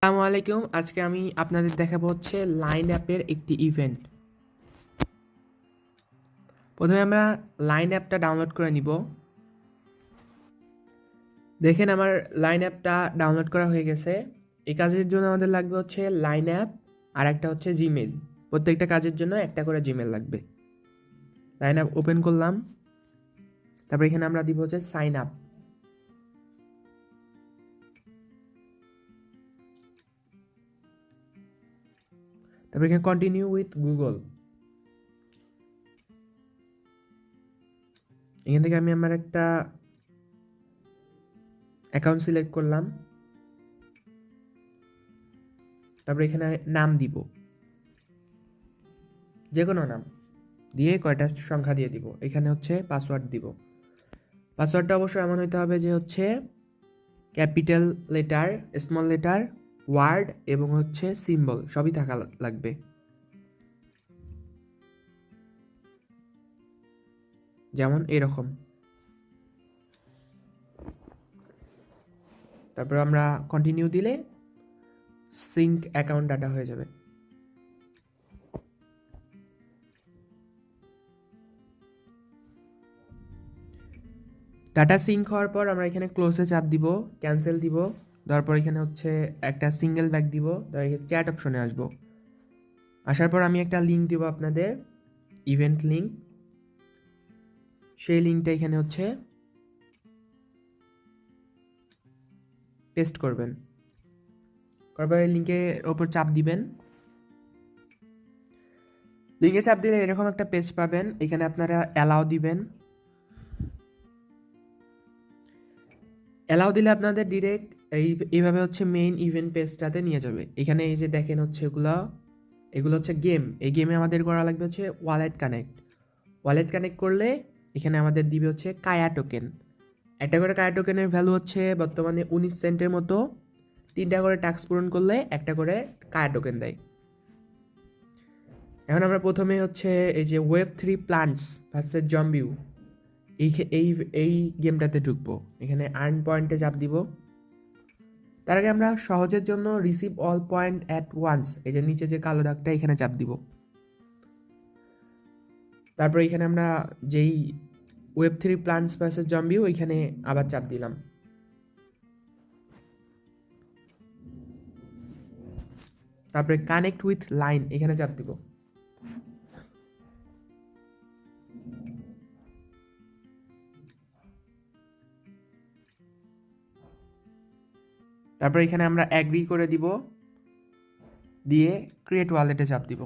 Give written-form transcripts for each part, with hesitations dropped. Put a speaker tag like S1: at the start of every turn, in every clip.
S1: আসসালামু আলাইকুম। আজকে আমি আপনাদের দেখাবো হচ্ছে লাইন অ্যাপের একটি ইভেন্ট। প্রথমে আমরা লাইন অ্যাপটা ডাউনলোড করে নিব। দেখেন আমার লাইন অ্যাপটা ডাউনলোড করা হয়ে গেছে। এই কাজের জন্য আমাদের লাগবে হচ্ছে লাইন অ্যাপ আর একটা হচ্ছে জিমেল। প্রত্যেকটা কাজের জন্য একটা করে জিমেল লাগবে। লাইন অ্যাপ ওপেন করলাম, তারপর এখানে আমরা দিব হচ্ছে সাইন আপ। তারপর এখানে কন্টিনিউ উইথ গুগল। এখান থেকে আমি আমার একটা অ্যাকাউন্ট সিলেক্ট করলাম, তারপর এখানে নাম দিব, যে কোনো নাম দিয়ে কয়টা সংখ্যা দিয়ে দিব। এখানে হচ্ছে পাসওয়ার্ড দিব। পাসওয়ার্ডটা অবশ্যই এমন হইতে হবে যে হচ্ছে capital letter, small letter, word এবং হচ্ছে সিম্বল সবই থাকা লাগবে। যেমন এরকম। তারপর আমরা কন্টিনিউ দিলে সিঙ্ক অ্যাকাউন্ট ডাটা হয়ে যাবে। ডাটা সিঙ্ক হওয়ার পর আমরা এখানে ক্লোজে চাপ দিব, ক্যান্সেল দিব। তারপর এখানে হচ্ছে একটা সিঙ্গেল ব্যাক দিব, চ্যাট অপশনে আসবো। আসার পর আমি একটা লিঙ্ক দিব আপনাদের, ইভেন্ট লিঙ্ক। সেই লিঙ্কটা এখানে হচ্ছে পেস্ট করবেন। তারপর লিঙ্কের ওপর চাপ দিবেন। লিঙ্কে চাপ দিলে এরকম একটা পেজ পাবেন। এখানে আপনারা অ্যালাউ দিবেন। অ্যালাউ দিলে আপনাদের ডিরেক্ট এইভাবে হচ্ছে মেইন ইভেন্ট পেজটাতে নিয়ে যাবে। এখানে এই যে দেখেন হচ্ছে এগুলো হচ্ছে গেম। এই গেমে আমাদের করা লাগবে হচ্ছে ওয়ালেট কানেক্ট। ওয়ালেট কানেক্ট করলে এখানে আমাদের দিবে হচ্ছে কায়া টোকেন। একটা করে কায়া টোকেনের ভ্যালু হচ্ছে বর্তমানে 19 সেন্টের মতো। 3টা করে টাস্ক পূরণ করলে একটা করে কায়া টোকেন দেয়। এখন আমরা প্রথমে হচ্ছে এই যে ওয়েব 3 প্লান্টস ভার্সেস জম্বিউ, এই এই এই গেমটাতে ঢুকবো। এখানে আর্ন পয়েন্টে চাপ দিব। তার আগে আমরা সহজের জন্য receive all point at once, এই যে নিচে যে কালো দাগটা, এখানে চাপ দিব। তারপর এখানে আমরা যেই ওয়েব 3 প্লান্টস ভার্সেস জম্বিউ, এখানে আবার চাপ দিলাম। তারপরে কানেক্ট উইথ লাইন, এখানে চাপ দিব। তারপর এখানে আমরা অ্যাগ্রি করে দিব, দিয়ে ক্রিয়েট ওয়ালেটে চাপ দিব।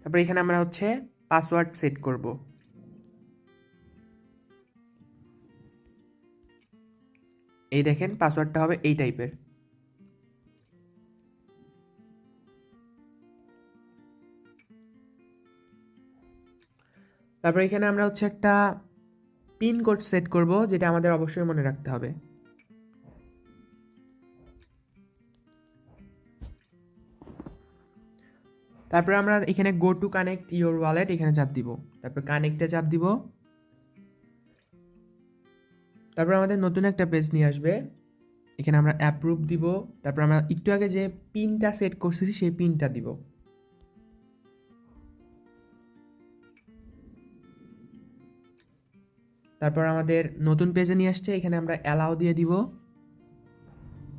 S1: তারপর এখানে আমরা হচ্ছে পাসওয়ার্ড সেট করব। এই দেখেন পাসওয়ার্ডটা হবে এই টাইপের। তারপর এখানে আমরা হচ্ছে একটা পিন কোড সেট করব, যেটা আমাদের অবশ্যই মনে রাখতে হবে। তারপরে আমরা এখানে গো টু কানেক্ট ইওর ওয়ালেট, এখানে চাপ দিব। তারপর কানেক্টে চাপ দিব। তারপর আমাদের নতুন একটা পেজ নিয়ে আসবে। এখানে আমরা অ্যাপ্রুভ দিব। তারপর আমরা একটু আগে যে পিনটা সেট করছি সেই পিনটা দিব। তারপর আমাদের নতুন পেজে নিয়ে আসছে। এখানে আমরা অ্যালাউ দিয়ে দিব,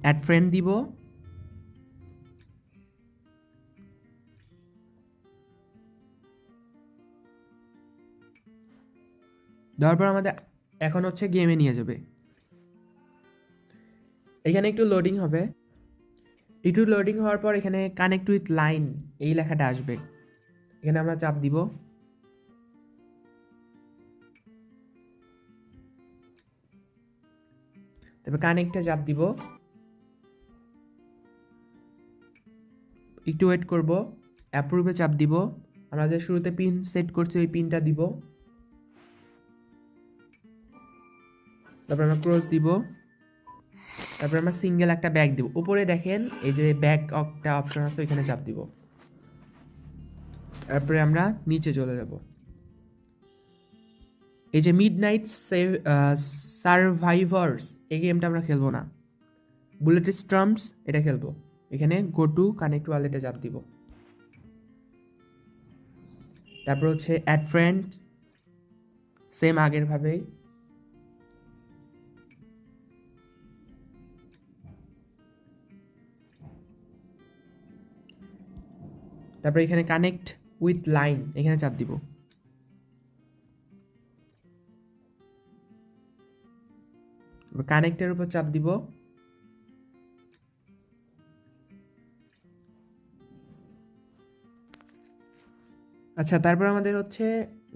S1: অ্যাড ফ্রেন্ড দিব। দেওয়ার পর আমাদের এখন হচ্ছে গেমে নিয়ে যাবে। এখানে একটু লোডিং হবে। একটু লোডিং হওয়ার পর এখানে কানেক্ট উইথ লাইন এই লেখাটা আসবে। এখানে আমরা চাপ দিব। তারপর কানেক্টে চাপ দিব। একটু ওয়েট করব। অ্যাপ্রুভে চাপ দিব। আমরা যে শুরুতে পিন সেট করছি ওই পিনটা দিব। তারপর আমরা ক্রস দিব। তারপর আমরা সিঙ্গেল একটা ব্যাগ দিব। উপরে দেখেন এই যে ব্যাগ একটা অপশন আছে, ওইখানে চাপ দিব। তারপরে আমরা নিচে চলে যাব। এই যে মিডনাইট সার্ভাইভার্স, এই গেমটা আমরা খেলবো না। বুলেট স্টর্মস এটা খেলবো। এখানে গো টু কানেক্ট ওয়ালেটে চাপ দিব। তারপর হচ্ছে অ্যাড ফ্রেন্ড, সেম আগের ভাবেই। তারপর এখানে কানেক্ট উইথ লাইন, এখানে চাপ দিব। কানেক্টের উপর চাপ দিব। আচ্ছা, তারপর আমাদের হচ্ছে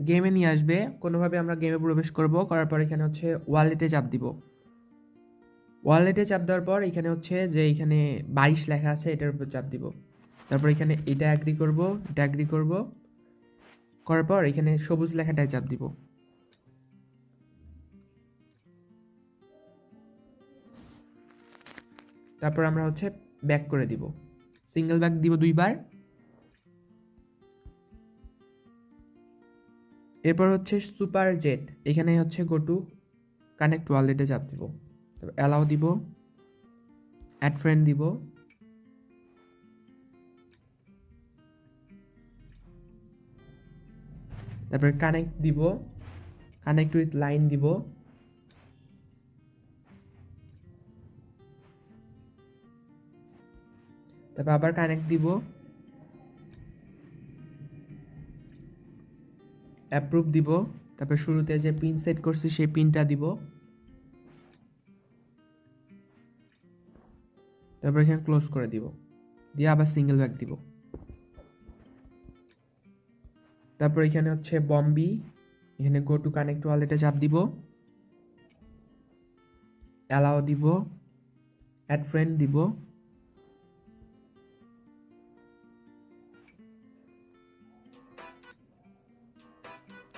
S1: গেমে নিয়ে আসবে। কোনোভাবে আমরা গেমে প্রবেশ করব, করার পর এখানে হচ্ছে ওয়ালেটে চাপ দিব। ওয়ালেটে চাপ দেওয়ার পর এখানে হচ্ছে যে এখানে 22 লেখা আছে, এটার উপর চাপ দিব। তারপর এখানে এটা অ্যাগ্রি করব, এটা অ্যাগ্রি করব, করার পর এখানে সবুজ লেখাটায় চাপ দিব। তারপর আমরা হচ্ছে ব্যাক করে দিব, সিঙ্গেল ব্যাক দিব 2 বার। এরপর হচ্ছে সুপার জেট, এখানে হচ্ছে গো টু কানেক্ট ওয়ালেটে চাপ দিব। তারপর অ্যালাউ দিব, অ্যাড ফ্রেন্ড দিব, তারপরে কানেক্ট দিব, কানেক্ট উইথ লাইন দিব, তারপর আবার কানেক্ট দিব, অ্যাপ্রুভ দিব, তারপর শুরুতে যে পিন সেট করছি সেই পিনটা দিব, তারপর এখানে ক্লোজ করে দিব, দিয়ে আবার সিঙ্গেল ব্যাক দিব। তারপর এখানে হচ্ছে বম্বি, এখানে গো টু কানেক্ট ওয়ালেটে চাপ দিব, অ্যালাউ দিব, অ্যাড ফ্রেন্ড দিব,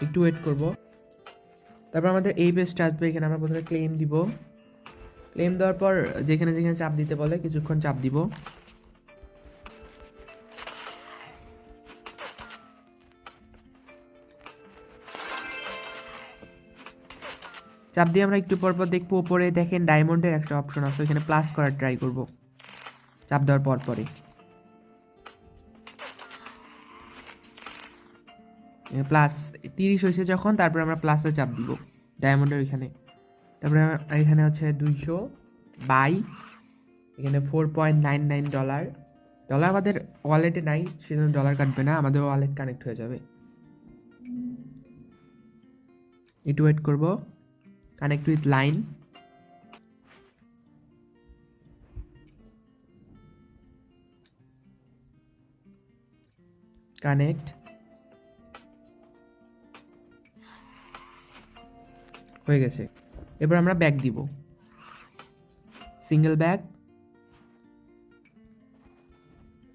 S1: একটু ওয়েট করব। তারপর আমাদের এই পেজটা আসবে, এখানে আমরা প্রথমে ক্লেম দিব। ক্লেম দেওয়ার পর যেখানে যেখানে চাপ দিতে বলে কিছুক্ষণ চাপ দিব। চাপ দিয়ে আমরা একটু পর পর দেখবো উপরে দেখেন ডায়মন্ডের একটা অপশন আছে, এখানে প্লাস করার ট্রাই করব চাপ দেওয়ার পর পরে। প্লাস 30 হয়েছে যখন, তারপর আমরা প্লাসে চাপ দিব ডায়মন্ডের ওইখানে। তারপরে এখানে হচ্ছে 200 বাই, এখানে $4.99। ডলার আমাদের ওয়ালেটে নাই, সেজন্য ডলার কাটবে না, আমাদের ওয়ালেট কানেক্ট হয়ে যাবে। একটু ওয়েট করব, কানেক্ট উইথ লাইন, কানেক্ট হয়ে গেছে। এবার আমরা ব্যাক দিব, সিঙ্গেল ব্যাক।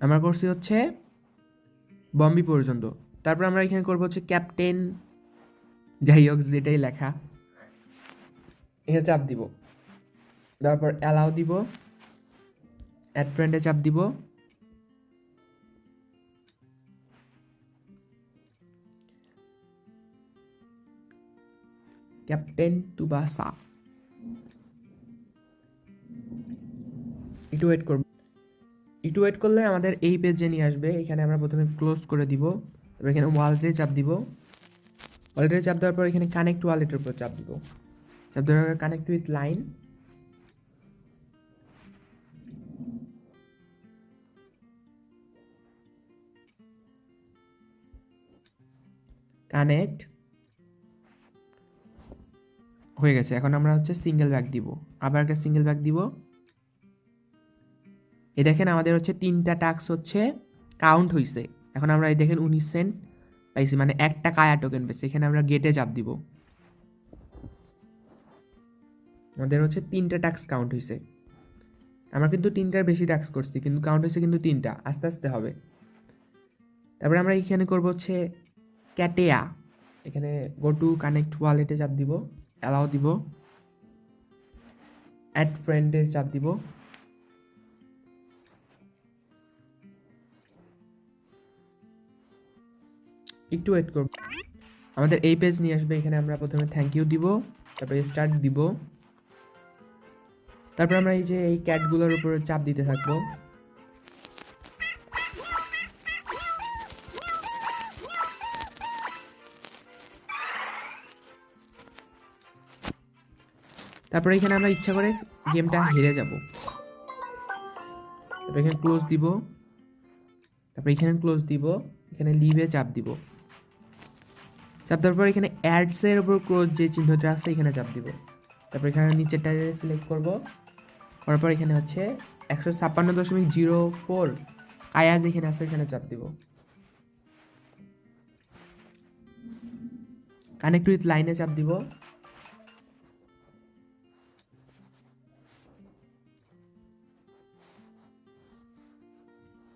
S1: আমরা করছি হচ্ছে বম্বি পর্যন্ত। তারপর আমরা এখানে করবো হচ্ছে ক্যাপ্টেন, যাই হোক যেটাই লেখা, এখানে চাপ দিব। তারপর অ্যালাউ দিব, অ্যাড ফ্রেন্ডে চাপ দিব, ক্যাপ্টেন তুবাসা। একটু ওয়েট করব, একটু ওয়েট করলে আমাদের এই পেজে নিয়ে আসবে। এখানে আমরা প্রথমে ক্লোজ করে দিব, তারপর এখানে ওয়ালেটে চাপ দিব। ওয়ালেটে চাপ দেওয়ার পর এখানে কানেক্ট ওয়ালেটের উপর চাপ দিব। চাপ দেওয়ার পর কানেক্ট উইথ লাইন, কানেক্ট হয়ে গেছে। এখন আমরা হচ্ছে সিঙ্গেল ব্যাক দিব, আবার একটা সিঙ্গেল ব্যাক দিব। এই দেখেন আমাদের হচ্ছে 3টা টাস্ক হচ্ছে কাউন্ট হয়েছে। এখন আমরা এই দেখেন 19 সেন্ট পাইছি, মানে একটা কায়া টোকেন পেয়েছি। এখানে আমরা গেটে চাপ দিব, আমাদের হচ্ছে 3টা টাস্ক কাউন্ট হয়েছে। আমরা কিন্তু 3টার বেশি টাস্ক করছি, কিন্তু কাউন্ট হয়েছে কিন্তু 3টা, আস্তে আস্তে হবে। তারপরে আমরা এখানে করবো হচ্ছে ক্যাটেয়া, এখানে গো টু কানেক্ট ওয়ালেটে চাপ দিব, অ্যালাউ দিব, অ্যাড ফ্রেন্ডের চাপ দিব, একটু ওয়েট করব। আমাদের এই পেজ নিয়ে আসবে। এখানে আমরা প্রথমে থ্যাংক ইউ দিব, তারপরে স্টার্ট দিব, তারপর আমরা এই যে এই ক্যাটগুলোর উপরে চাপ দিতে থাকবো। তারপরে এখানে আমরা ইচ্ছা করে গেমটা হেরে যাব। তারপর এখানে ক্লোজ দিব, তারপর এখানে ক্লোজ দিব, এখানে লিভে চাপ দিব। চাপ দেওয়ার পর এখানে অ্যাডসের উপর ক্লোজ যে চিহ্নটা আছে এখানে চাপ দিব। তারপর এখানে নিচেরটা সিলেক্ট করব, করার পর এখানে হচ্ছে 156.04 কায়াজ এখানে আছে, এখানে চাপ দিব। কানেক্ট উইথ লাইনে চাপ দিব।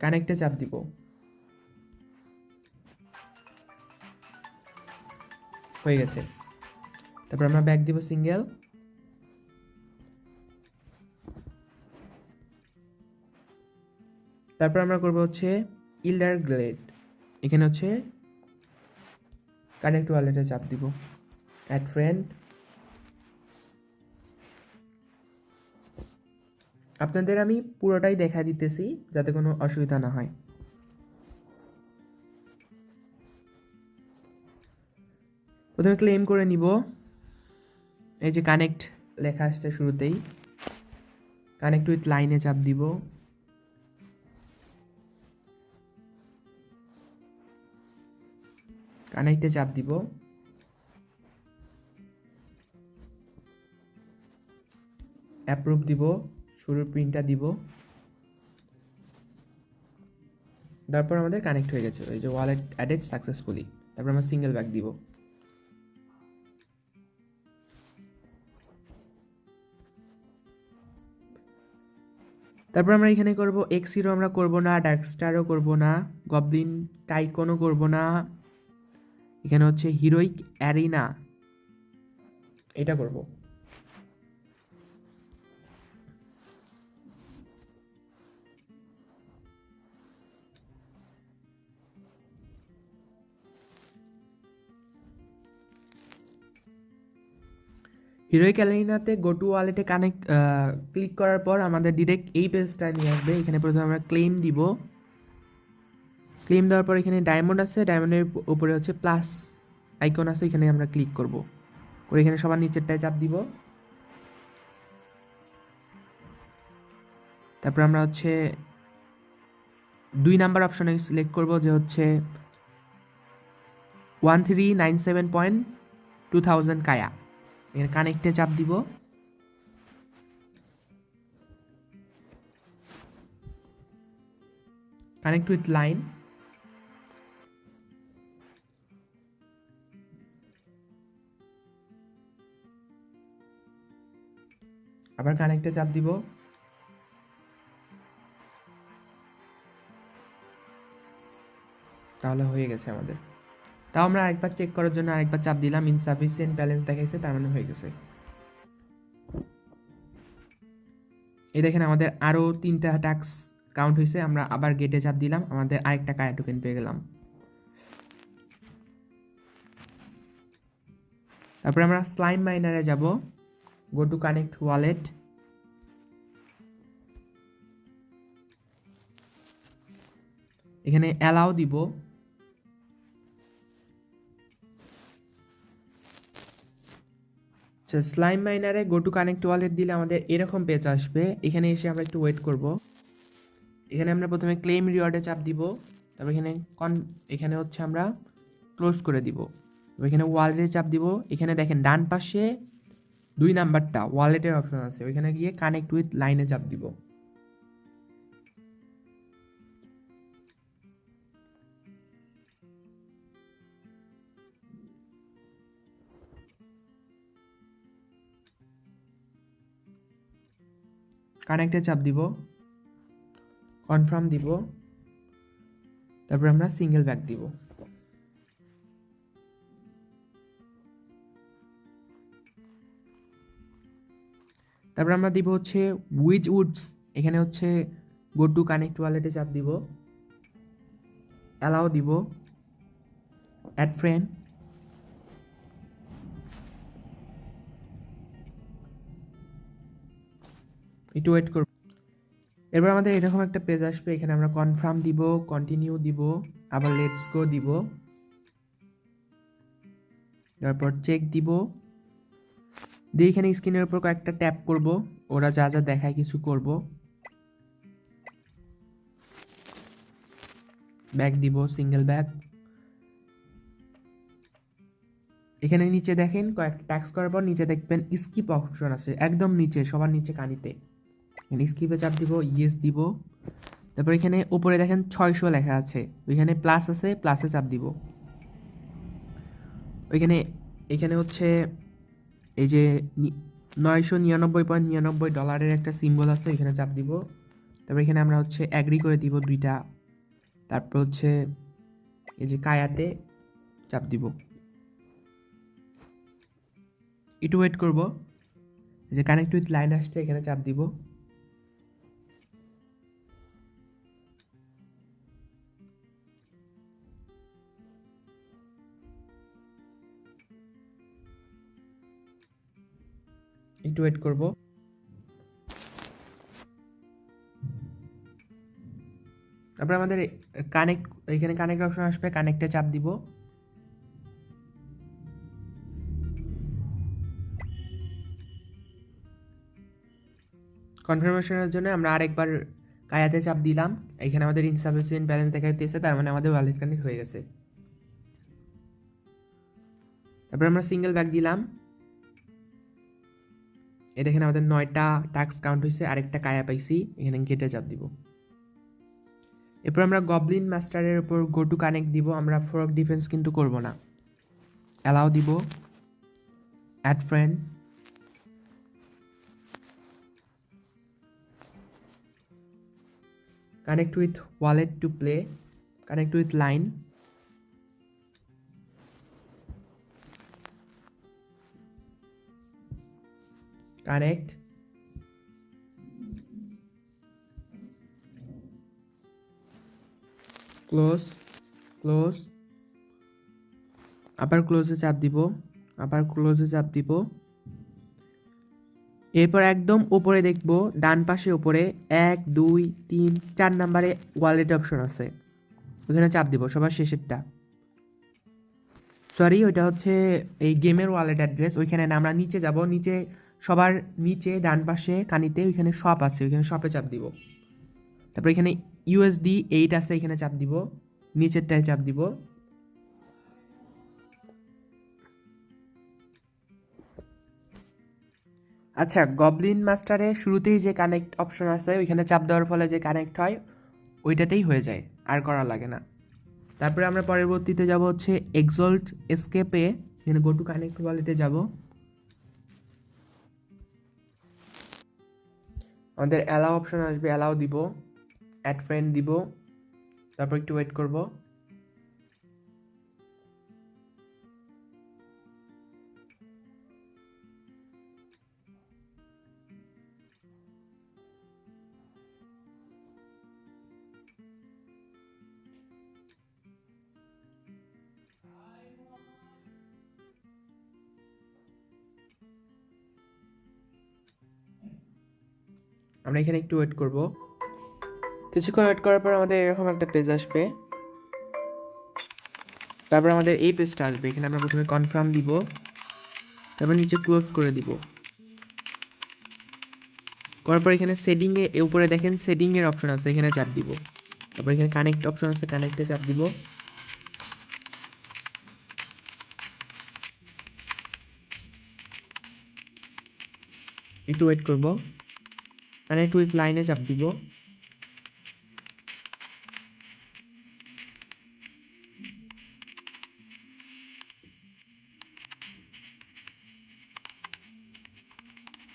S1: কানেক্টে চাপ দিব। হয়ে গেছে। তারপর আমরা ব্যাক দিব সিঙ্গেল। তারপর আমরা করব হচ্ছে ইল্ডার গ্লেড, এখানে হচ্ছে কানেক্ট ওয়ালেটে চাপ দিব, অ্যাড ফ্রেন্ড। আপনাদের আমি পুরোটাই দেখা দিতেছি যাতে কোনো অসুবিধা না হয়। প্রথমে ক্লেম করে নিব। এই যে কানেক্ট লেখা আসছে শুরুতেই, কানেক্ট উইথ লাইনে চাপ দিব। কানেক্টে চাপ দিব। অ্যাপ্রুভ দিব, শুরুর প্রিন্টটা দিব। তারপর আমাদের কানেক্ট হয়ে গেছে, ওই যে ওয়ালেট অ্যাডেড সাকসেসফুলি। তারপর আমরা সিঙ্গেল ব্যাক দিব। তারপর আমরা এখানে করব এক্স হিরো আমরা করব না, ডার্ক স্টারও করব না, গবলিন টাইকনও করব না, এখানে হচ্ছে হিরোইক অ্যারিনা এটা করব। হিরোইক অ্যারিনাতে গো টু ওয়ালেটে কানেক্ট ক্লিক করার পর আমাদের ডিরেক্ট এই পেজটা নিয়ে আসবে। এখানে প্রথমে আমরা ক্লেম দিব। ক্লেম দেওয়ার পর এখানে ডায়মন্ড আছে, ডায়মন্ডের উপরে হচ্ছে প্লাস আইকন আছে, এখানে আমরা ক্লিক করব, করে এখানে সবার নিচেরটায় চাপ দিব। তারপর আমরা হচ্ছে 2 নাম্বার অপশনে সিলেক্ট করব, যে হচ্ছে 1397.2000 কায়া। এখানে কানেক্টে চাপ দিব। Connect with line. আবার কানেক্টে চাপ দিব। তাহলে হয়ে গেছে আমাদের। তাও আমরা আরেকবার চেক করার জন্য আরেকবার চাপ দিলাম, ইনসাফিসিয়েন্ট ব্যালেন্স দেখাইছে, তার মানে হয়ে গেছে। এই দেখেন আমাদের আরও 3টা টাস্ক কাউন্ট হয়েছে। আমরা আবার গেটে চাপ দিলাম, আমাদের আরেকটা কায়া টোকেন পেয়ে গেলাম। তারপরে আমরা স্লাইম মাইনারে যাব, গো টু কানেক্ট ওয়ালেট। এখানে অ্যালাউ দিব। স্লাইম মাইনারে গো টু কানেক্ট ওয়ালেট দিলে আমাদের এরকম পেজ আসবে। এখানে এসে আমরা একটু ওয়েট করব। এখানে আমরা প্রথমে ক্লেম রিওয়ার্ডে চাপ দিব, তারপর এখানে হচ্ছে আমরা ক্লোজ করে দিব। এখানে ওয়ালেটে চাপ দিব। এখানে দেখেন ডান পাশে 2 নাম্বারটা ওয়ালেটের অপশন আছে, ওইখানে গিয়ে কানেক্ট উইথ লাইনে চাপ দিব। কানেক্টে চাপ দিব, কনফার্ম দিব, তারপর আমরা সিঙ্গেল ব্যাক দিব। তারপর আমরা দিব হচ্ছে উইজ উডস। এখানে হচ্ছে গো টু কানেক্ট ওয়ালেটে চাপ দিব, অ্যালাউ দিব, অ্যাড ফ্রেন্ড। একটু ওয়েট করব। এরপর আমাদের এরকম একটা পেজ আসবে, এখানে আমরা কনফার্ম দিব, কন্টিনিউ দিব, আবার লেটস গো দিব, তারপর চেক দিব, দিয়ে এখানে স্ক্রিনের উপর কয়েকটা ট্যাপ করব, ওরা যা যা দেখায় কিছু করব, ব্যাক দিব, সিঙ্গেল ব্যাক। এখানে নিচে দেখেন কয়েকটা ট্যাক্স করার পর নিচে দেখবেন স্কিপ অপশন আছে, একদম নিচে, সবার নিচে কানিতে। এখানে স্কিপে চাপ দিব, ইয়েস দিব, তারপর এখানে উপরে দেখেন 600 লেখা আছে, ওইখানে প্লাস আছে, প্লাসে চাপ দিব। ওইখানে এখানে হচ্ছে এই যে $999.99 একটা সিম্বল আছে, এখানে চাপ দিব। তারপর এখানে আমরা হচ্ছে অ্যাগ্রি করে দিব 2টা, তারপর হচ্ছে এই যে কায়াতে চাপ দিব, একটু ওয়েট করব, যে কানেক্ট উইথ লাইন আসছে, এখানে চাপ দিব। একটু ওয়েট করব। তারপর আমাদের কানেক্ট, এখানে কানেক্ট অপশন আসবে, কানেক্টে চাপ দিব। কনফার্মেশনের জন্য আমরা আরেকবার কায়াতে চাপ দিলাম, এখানে আমাদের ইনসাফিসিয়েন্ট ব্যালেন্স দেখাইতেছে, তার মানে আমাদের ওয়ালেট কানেক্ট হয়ে গেছে। তারপর আমরা সিঙ্গেল ব্যাক দিলাম, এটা এখানে আমাদের 9টা টাস্ক কাউন্ট হয়েছে, আরেকটা কায়া পাইছি, এখানে গেটে চাপ দিব। এরপর আমরা গবলিন মাস্টারের উপর গো টু কানেক্ট দিব, আমরা ফ্রগ ডিফেন্স কিন্তু করব না, অ্যালাউ দিব, add friend, connect with wallet to play, connect with line, connect, close, close, আবার ক্লোজে চাপ দিব, আবার ক্লোজে চাপ দিব। এরপর একদম উপরে দেখব, ডান পাশে উপরে 1 2 3 4 নাম্বারে ওয়ালেট অপশন আছে, ওখানে চাপ দিব, সবার শেষেরটা। সরি, ওইটা হচ্ছে এই গেমের ওয়ালেট অ্যাড্রেস, ওইখানে না, আমরা নিচে যাব, নিচে সবার নিচে ডান পাশে কানিতে ওইখানে শপ আছে, ওইখানে শপে চাপ দিব। তারপর এখানে ইউএসডি 8 আছে, এখানে চাপ দিব, নিচেরটায় চাপ দিব। আচ্ছা, গবলিন মাস্টারে শুরুতেই যে কানেক্ট অপশন আছে, ওইখানে চাপ দেওয়ার ফলে যে কানেক্ট হয় ওইটাতেই হয়ে যায়, আর করা লাগে না। তারপরে আমরা পরবর্তীতে যাব হচ্ছে এক্সল্ট এসকেপে, এখানে গো টু কানেক্ট ওয়ালেটে যাব। আমাদের অ্যালাউ অপশন আসবে, অ্যালাউ দিব, অ্যাড ফ্রেন্ড দিব, তারপর একটু ওয়েট করব। আমরা এখানে একটু ওয়েট করব, কিছুক্ষণ ওয়েট করার পর আমাদের এরকম একটা পেজ আসবে, তারপর আমাদের এই পেজটা আসবে, এখানে আমরা প্রথমে কনফার্ম দিব, তারপর নিচে ক্লোজ করে দিব। করার পর এখানে সেটিংয়ে উপরে দেখেন সেটিংয়ের অপশন আছে, এখানে চাপ দিব। তারপর এখানে কানেক্ট অপশন আছে, কানেক্টে চাপ দিব। একটু ওয়েট করব, কানেক্ট উইথ লাইনে চাপ দিব।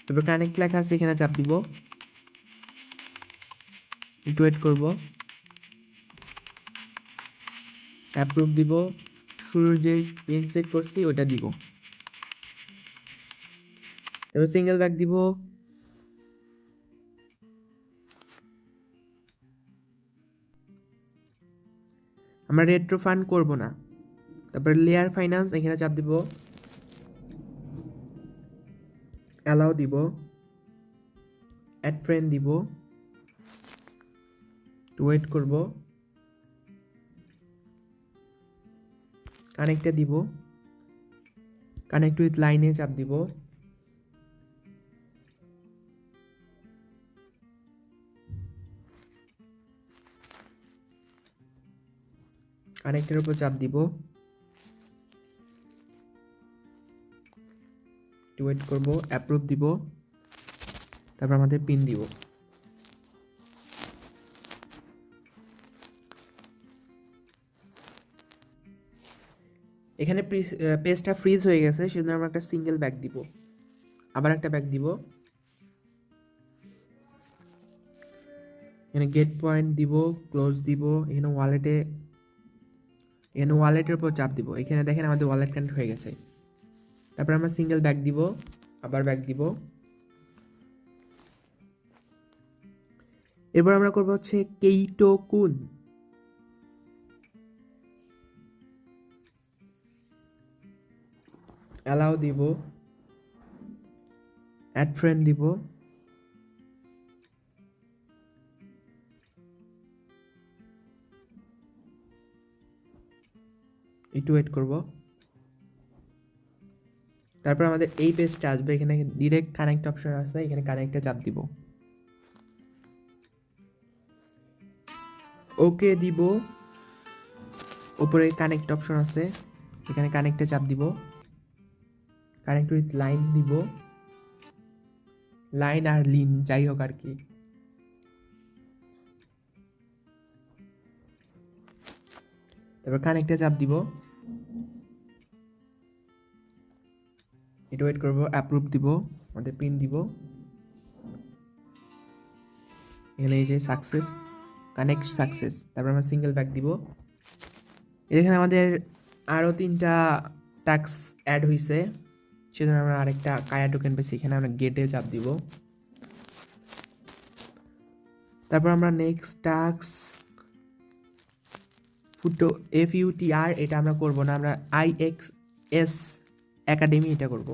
S1: তারপর কানেক্ট লেখা আছে, এখানে চাপ দিব। একটু ওয়েট করব, অ্যাপ্রুভ দিব, শুরুর যে পিন সেট করছি ওটা দিব। এবার সিঙ্গেল ব্যাক দিব, আমরা রেট্রো ফান্ড করব না। তারপর লেয়ার ফাইন্যান্স, এখানে চাপ দিব, অ্যালাউ দিব, অ্যাড ফ্রেন্ড দিব, ওয়েট করব, কানেক্টে দিব, কানেক্ট উইথ লাইনে চাপ দিব, কানেক্টের উপর চাপ দিব, ওয়েট করব, অ্যাপ্রুভ দিব, তারপর আমাদের পিন দিব। এখানে পেজটা ফ্রিজ হয়ে গেছে, সেজন্য আমরা একটা সিঙ্গেল ব্যাক দিব, আবার একটা ব্যাক দিব, এখানে গেট পয়েন্ট দিব, ক্লোজ দিব, এখানে ওয়ালেটের উপর চাপ দিব। এখানে দেখেন আমাদের ওয়ালেট কানেক্ট হয়ে গেছে। তারপর আমরা সিঙ্গেল ব্যাক দিব, আবার ব্যাক দিব। এরপর আমরা করব হচ্ছে কেইটোকুন, অ্যালাউ দিব, অ্যাড ফ্রেন্ড দিব, একটু ওয়েট করব। তারপর আমাদের এই পেজটা আসবে, এখানে ডিরেক্ট কানেক্ট অপশন আছে, এখানে কানেক্টে চাপ দিব, ওকে দিব, উপরে কানেক্ট অপশন আছে, এখানে কানেক্টে চাপ দিব, কানেক্ট উইথ লাইন দিব, লাইন আর লিন যাই হোক আর কি। তারপর কানেক্টে চাপ দিব, এটা ওয়েট করবো, অ্যাপ্রুভ দিব, আমাদের পিন দিব, এখানে এই যে সাকসেস, কানেক্ট সাকসেস। তারপর আমরা সিঙ্গেল ব্যাক দিব। এখানে আমাদের আরও 3টা টাস্ক অ্যাড হয়েছে, সেজন্য আমরা আরেকটা কায়া টোকেন পেয়েছি, এখানে আমরা গেটে চাপ দিব। তারপর আমরা নেক্সট টাস্ক FUTR, এটা আমরা করব না, আমরা IXS একাডেমি এটা করব।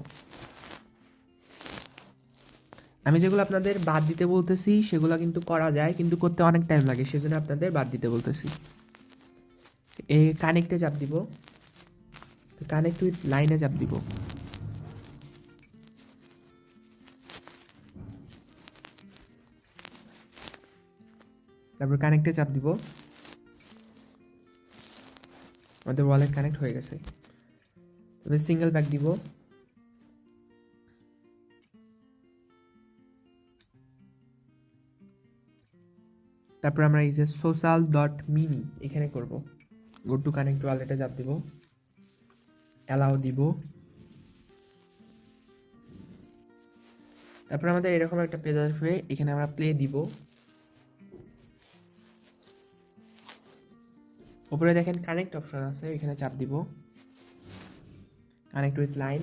S1: আমি যেগুলো আপনাদের বাদ দিতে বলতেছি সেগুলো কিন্তু করা যায়, কিন্তু করতে অনেক টাইম লাগে, সেজন্য আপনাদের বাদ দিতে বলতেছি। এই কানেক্টে চাপ দিব, কানেক্ট উইথ লাইনে চাপ দিব, তারপর কানেক্টে চাপ দিব, আমাদের ওয়ালেট কানেক্ট হয়ে গেছে। তবে সিঙ্গেল ব্যাক দিব, তারপর আমরা এই যে social.mini এখানে করব, গো টু কানেক্ট ওয়ালেটে চাপ দিব, অ্যালাউ দিব। তারপর আমাদের এরকম একটা পেজ আসবে, এখানে আমরা প্লে দিব। উপরে দেখেন কানেক্ট অপশন আছে, এখানে চাপ দিব, connect with line,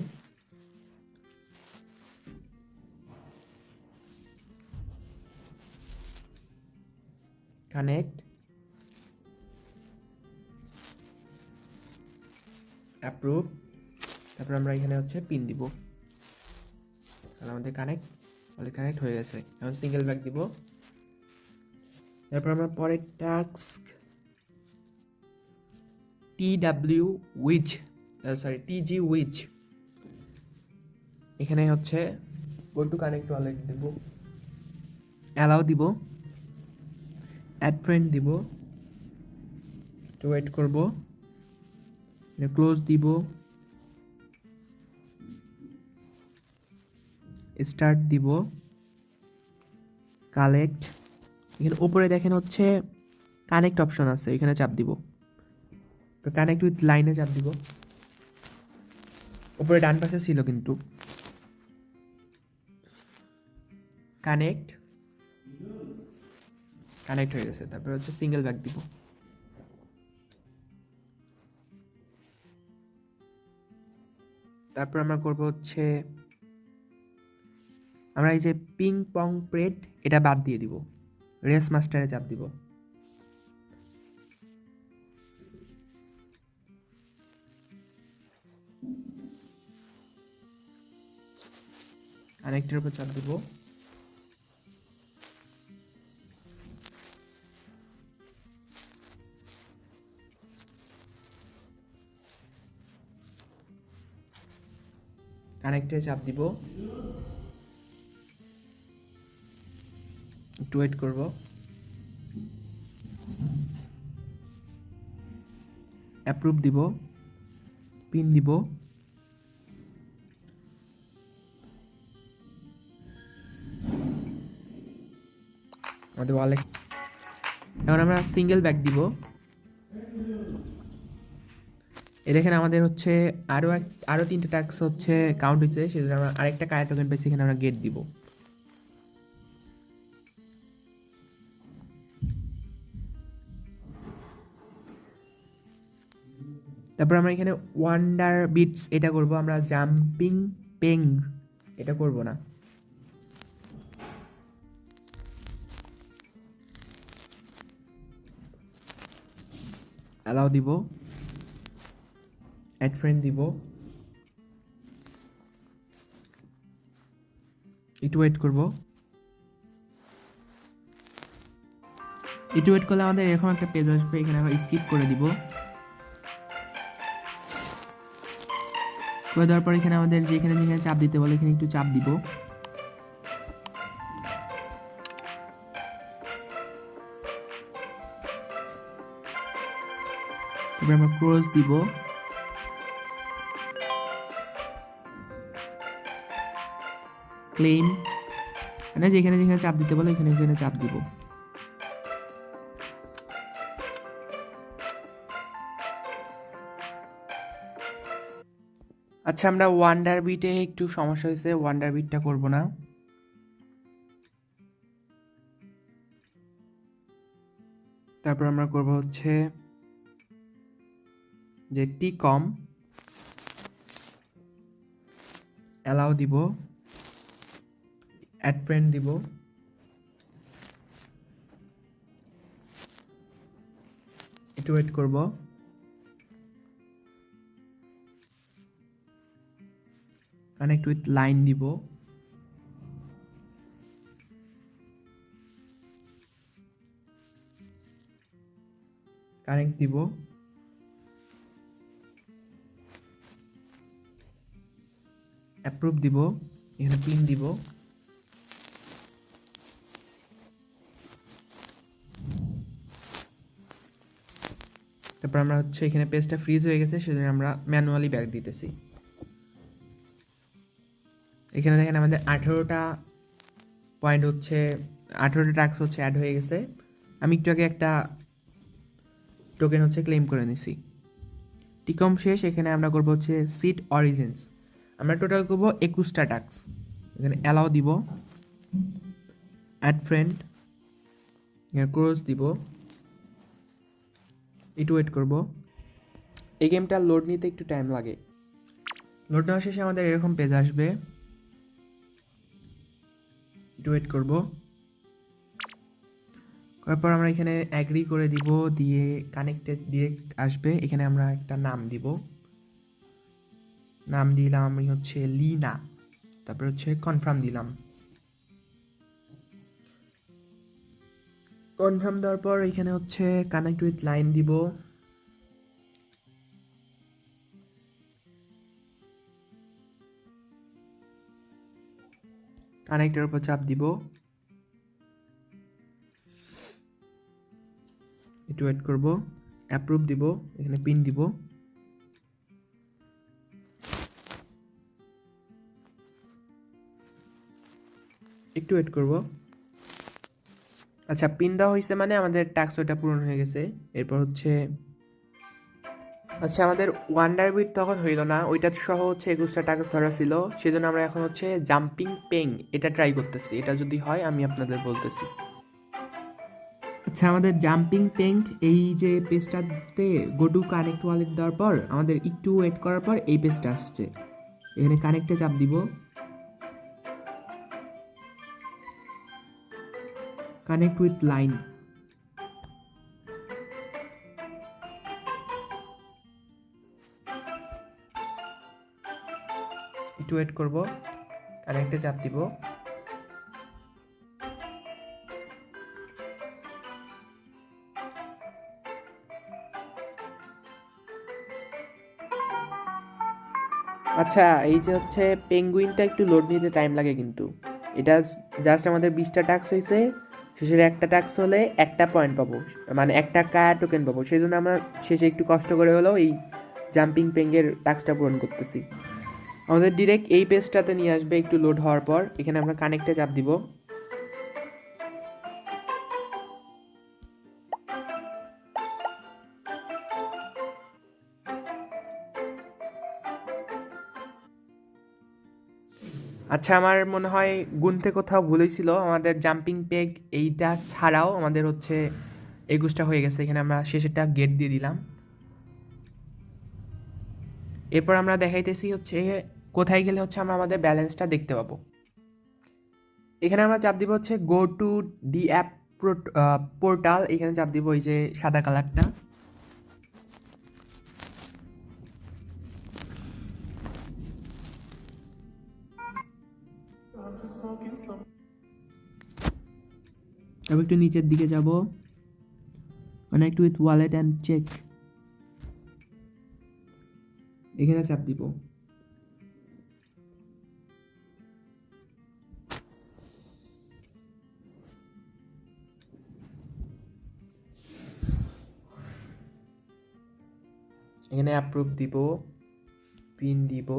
S1: connect, approve. তারপর আমরা এখানে হচ্ছে পিন দিব, তাহলে আমাদের কানেক্ট হয়ে গেছে। এখন সিঙ্গেল ব্যাক দিব। তারপর আমরা পরের টাস্ক TG উইচ, এখানে হচ্ছে গো টু কানেক্ট ওয়ালেট দিব, অ্যালাউ দিব, অ্যাড ফ্রেন্ড দিব, ওয়েট করব, ক্লোজ দিব, স্টার্ট দিব, কালেক্ট। এখানে উপরে দেখেন হচ্ছে কানেক্ট অপশন আছে, এখানে চাপ দিব, তো কানেক্ট উইথ লাইনে চাপ দিব। উপরে ডান পাশে ছিল কিন্তু, কানেক্ট হয়ে গেছে। তারপরে হচ্ছে সিঙ্গেল ব্যাক দিব, তারপর আমরা করব হচ্ছে আমরা এই যে পিং পং প্রেড এটা বাদ দিয়ে দিব, রেস মাস্টারে চাপ দিব, কানেক্টের উপর চাপ দিব, কানেক্টে চাপ দিব, একটু ওয়েট করব। অ্যাপ্রুভ দিব, পিন দিব, আমাদের ওয়ালেট। এখন আমরা সিঙ্গেল ব্যাক দিব। এই দেখেন আমাদের হচ্ছে আরও 3টে টাস্ক হচ্ছে কাউন্ট হচ্ছে, সেজন্য আমরা আরেকটা কায়া টোকেন পেয়েছি, এখানে আমরা গেট দিব। তারপর আমরা এখানে ওয়ান্ডার বিটস এটা করব, আমরা জাম্পিং পেং এটা করব না। অ্যালাউ দিব, অ্যাড ফ্রেন্ড দিব, একটু ওয়েট করব। একটু ওয়েট করলে আমাদের এরকম একটা পেজ আসবে, এখানে আমরা স্কিপ করে দিব। করে দেওয়ার পর এখানে আমাদের যেখানে যেখানে চাপ দিতে বলে এখানে একটু চাপ দিব। তারপরে আমরা ক্রস দিব, ক্লেম, মানে যেখানে যেখানে চাপ দিতে বলে এখানে এখানে চাপ দিব। আচ্ছা, আমরা ওয়ান্ডার বিটে একটু সমস্যা হয়েছে, ওয়ান্ডার বিটটা করব না। তারপর আমরা করব হচ্ছে যে টি কম, অ্যালাউ দিব, অ্যাড ফ্রেন্ড দিব, একটু ওয়েট করব। কানেক্ট উইথ লাইন দিব, কানেক্ট দিব, অ্যাপ্রুভ দিব, এখানে পিন দিব। তারপর আমরা হচ্ছে এখানে পেজটা ফ্রিজ হয়ে গেছে, সেজন্য আমরা ম্যানুয়ালি ব্যাক দিতেছি। এখানে দেখেন আমাদের 18টা পয়েন্ট হচ্ছে 18টা টাস্ক হচ্ছে অ্যাড হয়ে গেছে। আমি একটু আগে একটা টোকেন হচ্ছে ক্লেম করে নিছি। টিকম শেষ, এখানে আমরা করবো হচ্ছে সিট অরিজিনস। আমরা টোটাল করবো 21টা টাস্ক। এখানে অ্যালাউ দিব, অ্যাড ফ্রেন্ড, এখানে ক্লোজ দিব, একটু ওয়েট করব। এই গেমটা লোড নিতে একটু টাইম লাগে। লোড নেওয়া শেষে আমাদের এরকম পেজ আসবে, একটু ওয়েট করব। তারপর আমরা এখানে অ্যাগ্রি করে দিব, দিয়ে কানেক্টেড ডিরেক্ট আসবে। এখানে আমরা একটা নাম দিব, নাম দিলাম আমি হচ্ছে লিনা। তারপর হচ্ছে কনফার্ম দিলাম। কনফার্ম দেওয়ার পর এখানে হচ্ছে কানেক্ট উইথ লাইন দিব, কানেক্টের উপর চাপ দিব, একটু ওয়েট করব, অ্যাপ্রুভ দিব, এখানে পিন দিব, একটু ওয়েট করব। আচ্ছা, পিন দেওয়া হয়েছে মানে আমাদের টাস্ক ওটা পূরণ হয়ে গেছে। এরপর হচ্ছে আচ্ছা, আমাদের ওয়ান্ডার বিট তখন হইল না, ওইটা সহ হচ্ছে 21টা টাস্ক ধরা ছিল, সেজন্য আমরা এখন হচ্ছে জাম্পিং পেং এটা ট্রাই করতেছি। এটা যদি হয় আমি আপনাদের বলতেছি। আচ্ছা, আমাদের জাম্পিং পেঙ্ক এই যে পেজটাতে গো টু কানেক্ট ওয়ালেট দেওয়ার পর আমাদের একটু ওয়েট করার পর এই পেজটা আসছে। এখানে কানেক্টে চাপ দিব, কানেক্ট উইথ লাইন, একটু ওয়েট করব, কানেক্টে চাপ দিব। আচ্ছা, এই যে হচ্ছে পেঙ্গুইনটা একটু লোড নিতে টাইম লাগে, কিন্তু এটা জাস্ট আমাদের 20টা টাস্ক হয়েছে, শেষের একটা টাস্ক হলে একটা পয়েন্ট পাবো, মানে একটা কায়া টোকেন পাবো। সেই জন্য আমরা শেষে একটু কষ্ট করে হলেও এই জাম্পিং পেঙ্গের টাস্কটা পূরণ করতেছি। আমাদের ডিরেক্ট এই পেজটাতে নিয়ে আসবে একটু লোড হওয়ার পর। এখানে আমরা কানেক্টে চাপ দিব। আচ্ছা, আমার মনে হয় গুনতে কোথাও ভুল হয়েছিল। আমাদের জাম্পিং পেগ এইটা ছাড়াও আমাদের হচ্ছে 21টা হয়ে গেছে। এখানে আমরা শেষেরটা গেট দিয়ে দিলাম। এরপর আমরা দেখাইতেছি হচ্ছে কোথায় গেলে হচ্ছে আমরা আমাদের ব্যালেন্সটা দেখতে পাবো। এখানে আমরা চাপ দিব হচ্ছে go to the app portal. এখানে চাপ দিব ওই যে সাদা কালারটা। তারপর একটু নিচের দিকে যাব, connect with wallet and check, এখানে চাপ দিব। এখানে অ্যাপ্রুভ দিব, পিন দিব,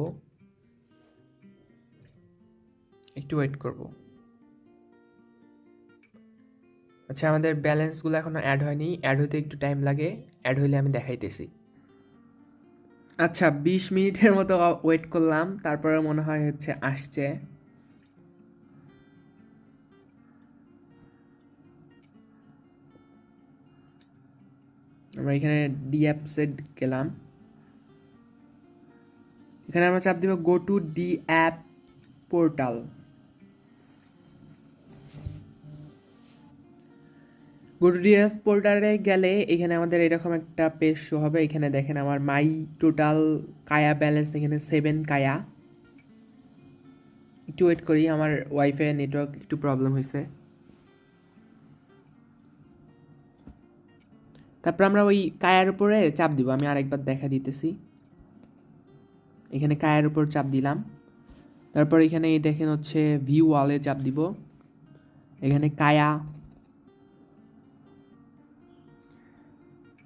S1: একটু ওয়েট করব। আচ্ছা, আমাদের ব্যালেন্সগুলো এখনো অ্যাড হয়নি, অ্যাড হতে একটু টাইম লাগে। অ্যাড হইলে আমি দেখাইতেছি। আচ্ছা, 20 মিনিটের মতো ওয়েট করলাম, তারপরে মনে হয় হচ্ছে আসছে। আমরা এখানে ডি অ্যাপসে গেলাম। এখানে আমরা চাপ দিব go to D app portal. Go to D app পোর্টালে গেলে এখানে আমাদের এরকম একটা পেজ শো হবে। এখানে দেখেন আমার মাই টোটাল কায়া ব্যালেন্স এখানে 7 কায়া। একটু ওয়েট করি, আমার ওয়াইফাই নেটওয়ার্ক একটু প্রবলেম হয়েছে। তারপর আমরা ওই কায়ার উপরে চাপ দিব। আমি আরেকবার দেখা দিতেছি। এখানে কায়ার উপর চাপ দিলাম। তারপর এখানে দেখেন হচ্ছে ভিউ ওয়ালে চাপ দিব। এখানে কায়া।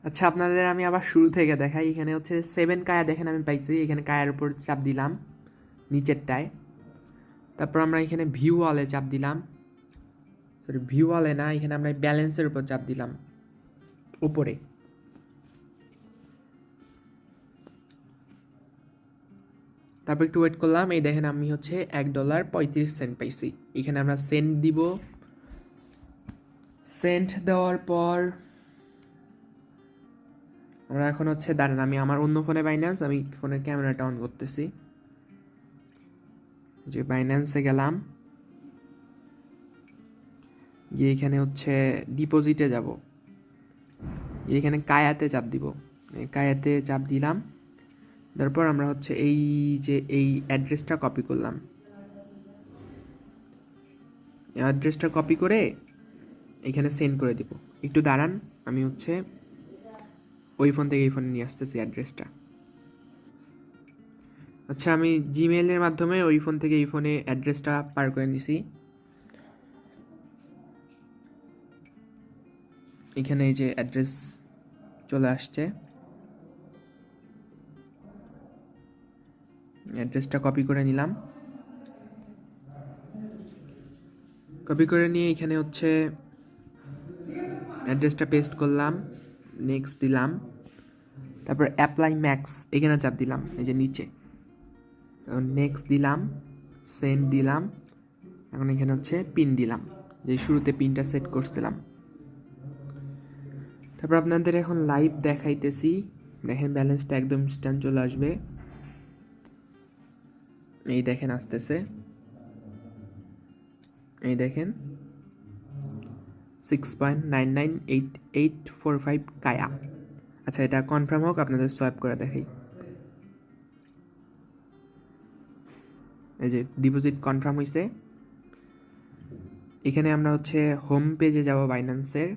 S1: আচ্ছা, আপনাদের আমি আবার শুরু থেকে দেখাই। এখানে হচ্ছে 7 কায়া দেখেন আমি পাইছি। এখানে কায়ার উপর চাপ দিলাম নিচেরটায়। তারপর আমরা এখানে ভিউ ওয়ালে চাপ দিলাম। সরি, ভিউ ওয়ালে না, এখানে আমরা ব্যালেন্সের উপর চাপ দিলাম উপরে। তারপর একটু ওয়েট করলাম। এই দেখেন আমি হচ্ছে $1.35 পাইছি। এখানে আমরা সেন্ড দিব। সেন্ড দেওয়ার পর আমরা এখন হচ্ছে দাঁড়ান, আমি আমার অন্য ফোনে বাইন্যান্স, আমি ফোনের ক্যামেরাটা অন করতেছি। যে বাইন্যান্সে গেলাম, গিয়ে এখানে হচ্ছে ডিপোজিটে যাব। এখানে কায়াতে চাপ দিব। কায়াতে চাপ দিলাম। তারপর আমরা হচ্ছে এই যে এই অ্যাড্রেসটা কপি করলাম। অ্যাড্রেসটা কপি করে এখানে সেন্ড করে দিব। একটু দাঁড়ান, আমি হচ্ছে ওই ফোন থেকে এই ফোনে নিয়ে আসতেছি অ্যাড্রেসটা। আচ্ছা, আমি জিমেইলের মাধ্যমে ওই ফোন থেকে এই ফোনে অ্যাড্রেসটা পার করে নিছি। এখানে এই যে অ্যাড্রেস চলে আসছে। অ্যাড্রেসটা কপি করে নিলাম। কপি করে নিয়ে এখানে হচ্ছে অ্যাড্রেসটা পেস্ট করলাম, নেক্সট দিলাম। তারপর অ্যাপ্লাই ম্যাক্স এখানে চাপ দিলাম, এই যে নিচে। নেক্সট দিলাম, সেন্ড দিলাম। এখন এখানে হচ্ছে পিন দিলাম, যে শুরুতে পিনটা সেট করছিলাম। তারপর আপনাদের এখন লাইভ দেখাইতেছি। দেখেন ব্যালেন্সটা একদম ইনস্ট্যান্ট চলে আসবে। এই দেখেন আসতেছে, এই দেখেন 6.998845 কায়া। আচ্ছা, এটা কনফার্ম হোক, আপনাদের সোয়াইপ করে দেখাই। এই যে ডিপোজিট কনফার্ম হয়েছে। এখানে আমরা হচ্ছে হোম পেজে যাব বাইন্যান্সের।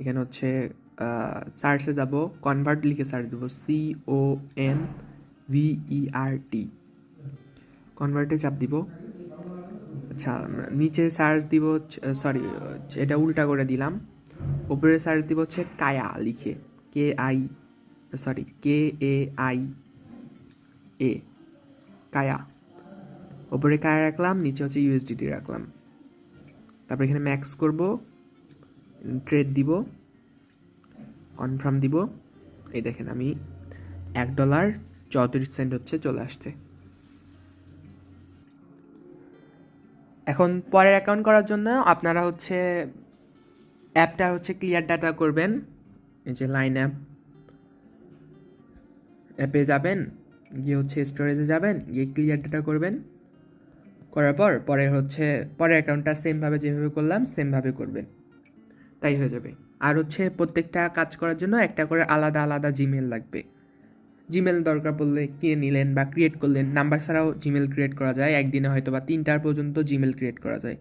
S1: এখানে হচ্ছে সার্চে যাব, কনভার্ট লিখে সার্চ দেবো, CONVERT। VERT। কনভার্টে চাপ দিব। আচ্ছা, নিচে সার্চ দিব, সরি এটা উল্টা করে দিলাম। উপরে সার্চ দিব হচ্ছে কায়া লিখে, KAIA, কায়া। উপরে কায়া রাখলাম, নিচে হচ্ছে USDT রাখলাম। তারপর এখানে ম্যাক্স করব, ট্রেড দিব, কনফার্ম দিব। এই দেখেন আমি $1.34 হচ্ছে চলে আসছে। এখন পরের অ্যাকাউন্ট করার জন্য আপনারা হচ্ছে অ্যাপটা হচ্ছে ক্লিয়ার ডাটা করবেন। এই যে লাইন অ্যাপে যাবেন, গিয়ে হচ্ছে স্টোরেজে যাবেন, গিয়ে ক্লিয়ার ডাটা করবেন। করার পর পরের অ্যাকাউন্টটা সেমভাবে যেভাবে করলাম সেমভাবে করবেন, তাই হয়ে যাবে। আর হচ্ছে প্রত্যেকটা কাজ করার জন্য একটা করে আলাদা আলাদা জিমেল লাগবে। জিমেল দরকার পড়লে কিনে নিলেন বা ক্রিয়েট করলেন। নাম্বার ছাড়াও জিমেল ক্রিয়েট করা যায়, একদিনে হয়তো বা 3টার পর্যন্ত জিমেল ক্রিয়েট করা যায়।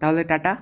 S1: তাহলে টাটা।